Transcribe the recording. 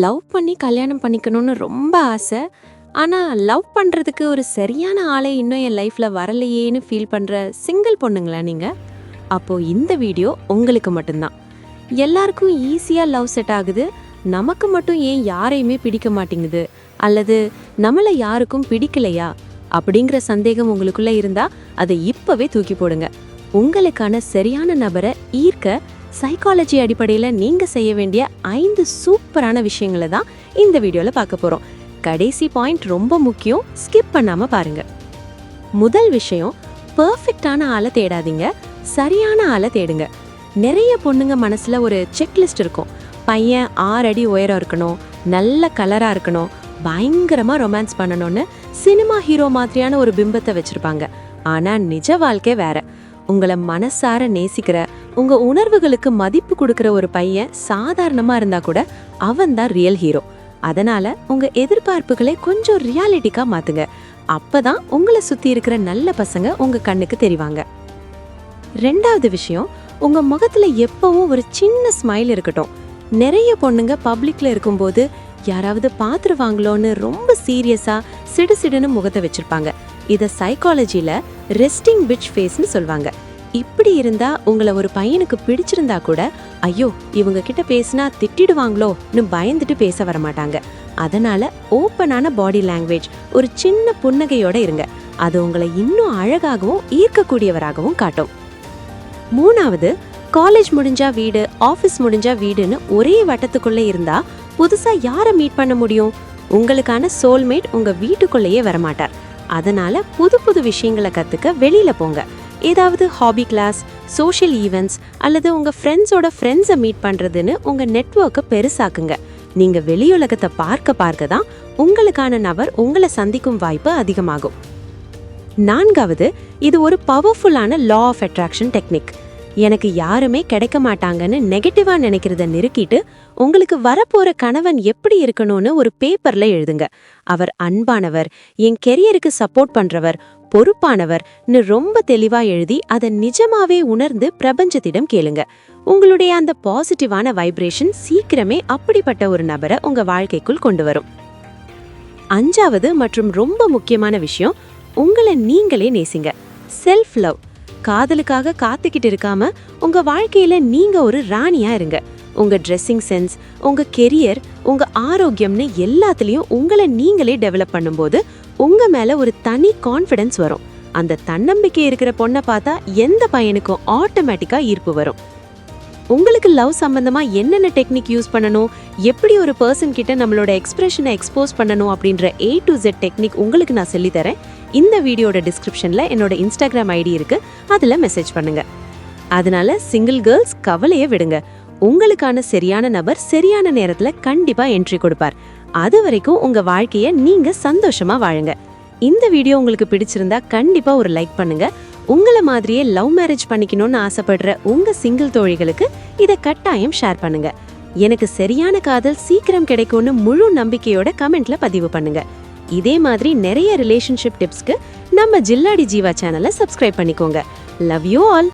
Love பண்ணி கல்யாணம் பண்ணிக்கணும்னு ரொம்ப ஆசை. ஆனா லவ் பண்றதுக்கு ஒரு சரியான ஆளே இன்னும் என் லைஃப்ல வரலையேன்னு ஃபீல் பண்ற சிங்கிள் பொண்ணுங்களா நீங்க? அப்போ இந்த வீடியோ உங்களுக்கு மட்டும்தான். எல்லாருக்கும் ஈஸியா லவ் செட் ஆகுது, நமக்கு மட்டும் ஏன் யாரையுமே பிடிக்க மாட்டேங்குது, அல்லது நம்மள யாருக்கும் பிடிக்கலையா அப்படிங்கிற சந்தேகம் உங்களுக்குள்ள இருந்தா அதை இப்பவே தூக்கி போடுங்க. உங்களுக்கான சரியான நபரை ஈர்க்க சைக்காலஜி அடிப்படையில் நீங்க செய்ய வேண்டிய 5 சூப்பரான விஷயங்களை தான் இந்த வீடியோல பார்க்க போறோம். கடைசி பாயிண்ட் ரொம்ப முக்கியம், ஸ்கிப் பண்ணாம பாருங்க. முதல் விஷயம், பெர்ஃபெக்டான ஆளை தேடாதீங்க, சரியான ஆளை தேடுங்க. நிறைய பொண்ணுங்க மனசுல ஒரு செக்லிஸ்ட் இருக்கும். பையன் 6 அடி உயரம் இருக்கணும், நல்ல கலரா இருக்கணும், பயங்கரமா ரொமான்ஸ் பண்ணணும்னு சினிமா ஹீரோ மாதிரியான ஒரு பிம்பத்தை வச்சிருப்பாங்க. ஆனா நிஜ வாழ்க்கை வேற. உங்களை மனசார நேசிக்கிற, உங்க உணர்வுகளுக்கு மதிப்பு கொடுக்கிற ஒரு பையன் சாதாரணமா இருந்தா கூட அவன் தான் ரியல் ஹீரோ. அதனால உங்க எதிர்பார்ப்புகளை கொஞ்சம் ரியாலிட்டிக்கா மாத்துங்க. அப்பதான் உங்களை சுத்தி இருக்கிற நல்ல பசங்க உங்க கண்ணுக்கு தெரிவாங்க. ரெண்டாவது விஷயம், உங்க முகத்துல எப்பவும் ஒரு சின்ன ஸ்மைல் இருக்கட்டும். நிறைய பொண்ணுங்க பப்ளிக்ல இருக்கும்போது யாராவது பாத்துருவாங்களோன்னு ரொம்ப சீரியஸா சிடுசிடுன்னு முகத்தை வச்சிருப்பாங்க. இத சைக்காலஜில ரெஸ்டிங் பிட்ச் ஃபேஸ்னு சொல்வாங்க. இப்படி இருந்தா உங்களை ஒரு பையனுக்கு பிடிச்சிருந்தா கூட ஐயோ இவங்க கிட்ட பேசினா திட்டிடுவாங்களோன்னு பயந்துட்டு பேச வரமாட்டாங்க. அதனால ஓப்பனான பாடி லாங்குவேஜ், ஒரு சின்ன புன்னகையோட இருங்க. அது உங்களை இன்னும் அழகாகவும் ஈர்க்கக்கூடியவராகவும் காட்டும். மூணாவது, காலேஜ் முடிஞ்சா வீடு, ஆஃபீஸ் முடிஞ்சா வீடுன்னு ஒரே வட்டத்துக்குள்ள இருந்தா புதுசா யாரை மீட் பண்ண முடியும்? உங்களுக்கான சோல்மேட் உங்க வீட்டுக்குள்ளேயே வரமாட்டார். அதனால புது புது விஷயங்களை கத்துக்க வெளியில போங்க. ஏதாவது ஹாபி கிளாஸ், சோஷியல் ஈவெண்ட்ஸ் அல்லது உங்க ஃப்ரெண்ட்ஸோட ஃப்ரெண்ட்ஸை மீட் பண்றதுன்னு உங்க நெட்வொர்க்கை பெருசாக்குங்க. நீங்க வெளியுலகத்தை பார்க்க பார்க்க தான் உங்களுக்கான நபர் உங்களை சந்திக்கும் வாய்ப்பு அதிகமாகும். நான்காவது, இது ஒரு பவர்ஃபுல்லான லா ஆஃப் அட்ராக்ஷன் டெக்னிக். எனக்கு யாருமே கிடைக்க மாட்டாங்கன்னு நெகட்டிவா நினைக்கிறத நிறுத்திட்டு உங்களுக்கு வரப்போற கணவன் எப்படி இருக்கணும்னு ஒரு பேப்பர்ல எழுதுங்க. அவர் அன்பானவர், என் கெரியருக்கு சப்போர்ட் பண்றவர், பொறுப்பானவர்னு ரொம்ப தெளிவா எழுதி அதை நிஜமாவே உணர்ந்து பிரபஞ்சத்திடம் கேளுங்க. உங்களுடைய அந்த பாசிட்டிவான வைப்ரேஷன் சீக்கிரமே அப்படிப்பட்ட ஒரு நபரை உங்க வாழ்க்கைக்குள் கொண்டு வரும். அஞ்சாவது மற்றும் ரொம்ப முக்கியமான விஷயம், உங்களை நீங்களே நேசிங்க. Self love. காதலுக்காக காத்துக்கிட்டு இருக்காம உங்க வாழ்க்கையில நீங்க ஒரு ராணியா இருங்க. உங்க ட்ரெஸ்ஸிங் சென்ஸ், உங்க கெரியர், உங்க ஆரோக்கியம்னு எல்லாத்துலயும் உங்களை நீங்களே டெவலப் பண்ணும்போது உங்க மேல ஒரு தனி கான்ஃபிடன்ஸ் வரும். அந்த தன்னம்பிக்கை இருக்கிற பொண்ணை பார்த்தா எந்த பையனுக்கும் ஆட்டோமேட்டிக்கா ஈர்ப்பு வரும். உங்களுக்கு லவ் சம்பந்தமா என்னென்ன டெக்னிக் யூஸ் பண்ணணும், எப்படி ஒரு பர்சன் கிட்ட நம்மளோட எக்ஸ்பிரஷனை எக்ஸ்போஸ் பண்ணணும் அப்படின்ற A to Z டெக்னிக் உங்களுக்கு நான் சொல்லித்தரேன். இந்த வீடியோட டிஸ்கிரிப்ஷன்ல என்னோட இன்ஸ்டாகிராம் ஐடி இருக்கு, அதுல மெசேஜ் பண்ணுங்க. அதனால சிங்கிள் கேர்ள்ஸ் கவலையை விடுங்க. உங்களுக்கான சரியான நபர் சரியான நேரத்துல கண்டிப்பா என்ட்ரி கொடுப்பார். அது வரைக்கும் உங்க வாழ்க்கைய நீங்க சந்தோஷமா வாழுங்க. இந்த வீடியோ உங்களுக்கு பிடிச்சிருந்தா கண்டிப்பா ஒரு லைக் பண்ணுங்க. உங்களை மாதிரியே லவ் மேரேஜ் பண்ணிக்கணும்னு ஆசைப்படுற உங்க சிங்கிள் தோழிகளுக்கு இதை கட்டாயம் ஷேர் பண்ணுங்க. எனக்கு சரியான காதல் சீக்கிரம் கிடைக்கும்னு முழு நம்பிக்கையோட கமெண்ட்ல பதிவு பண்ணுங்க. இதே மாதிரி நிறைய ரிலேஷன்ஷிப் டிப்ஸ்க்கு நம்ம ஜில்லாடி ஜீவா சேனலை சப்ஸ்கிரைப் பண்ணிக்கோங்க. Love you all.